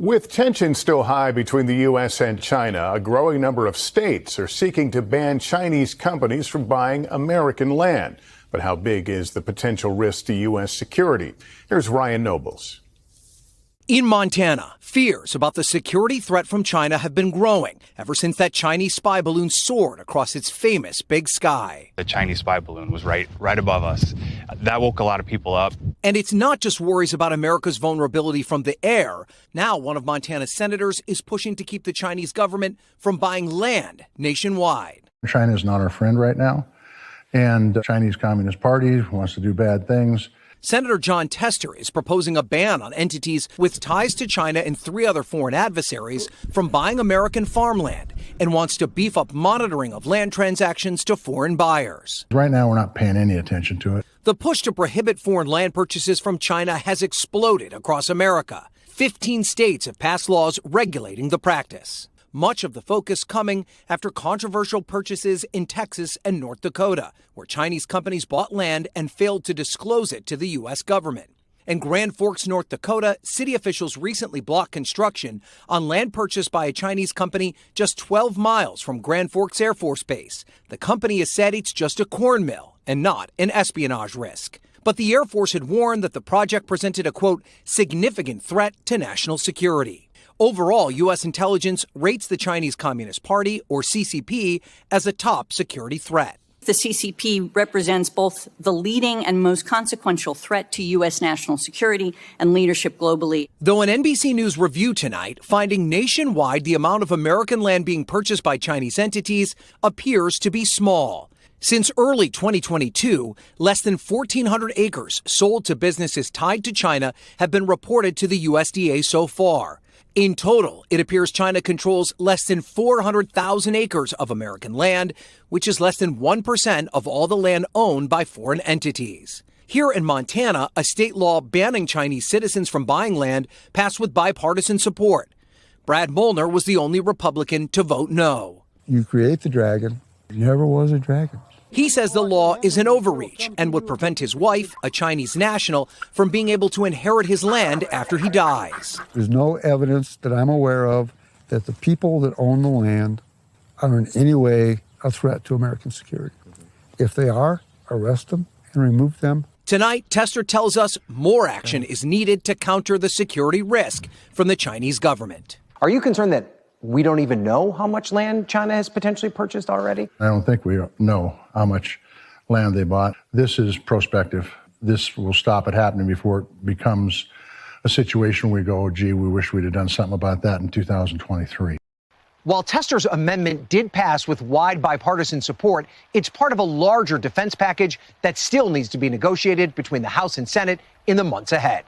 With tensions still high between the U.S. and China, a growing number of states are seeking to ban Chinese companies from buying American land. But how big is the potential risk to U.S. security? Here's Ryan Nobles. In Montana, fears about the security threat from China have been growing ever since that Chinese spy balloon soared across its famous big sky. The Chinese spy balloon was right above us. That woke a lot of people up. And it's not just worries about America's vulnerability from the air. Now, one of Montana's senators is pushing to keep the Chinese government from buying land nationwide. China is not our friend right now, and the Chinese Communist Party wants to do bad things. Senator John Tester is proposing a ban on entities with ties to China and 3 other foreign adversaries from buying American farmland and wants to beef up monitoring of land transactions to foreign buyers. Right now, we're not paying any attention to it. The push to prohibit foreign land purchases from China has exploded across America. 15 states have passed laws regulating the practice. Much of the focus coming after controversial purchases in Texas and North Dakota, where Chinese companies bought land and failed to disclose it to the U.S. government. In Grand Forks, North Dakota, city officials recently blocked construction on land purchased by a Chinese company just 12 miles from Grand Forks Air Force Base. The company has said it's just a corn mill and not an espionage risk. But the Air Force had warned that the project presented a, quote, significant threat to national security. Overall, U.S. intelligence rates the Chinese Communist Party, or CCP, as a top security threat. The CCP represents both the leading and most consequential threat to U.S. national security and leadership globally. Though an NBC News review tonight finding nationwide the amount of American land being purchased by Chinese entities appears to be small. Since early 2022, less than 1,400 acres sold to businesses tied to China have been reported to the USDA so far. In total, it appears China controls less than 400,000 acres of American land, which is less than 1% of all the land owned by foreign entities. Here in Montana, a state law banning Chinese citizens from buying land passed with bipartisan support. Brad Molnar was the only Republican to vote no. You create the dragon. You never was a dragon. He says the law is an overreach and would prevent his wife, a Chinese national, from being able to inherit his land after he dies. There's no evidence that I'm aware of that the people that own the land are in any way a threat to American security. If they are, arrest them and remove them. Tonight, Tester tells us more action is needed to counter the security risk from the Chinese government. Are you concerned that we don't even know how much land China has potentially purchased already? I don't think we know how much land they bought. This is prospective. This will stop it happening before it becomes a situation where we go, oh, gee, we wish we'd have done something about that in 2023. While Tester's amendment did pass with wide bipartisan support, it's part of a larger defense package that still needs to be negotiated between the House and Senate in the months ahead.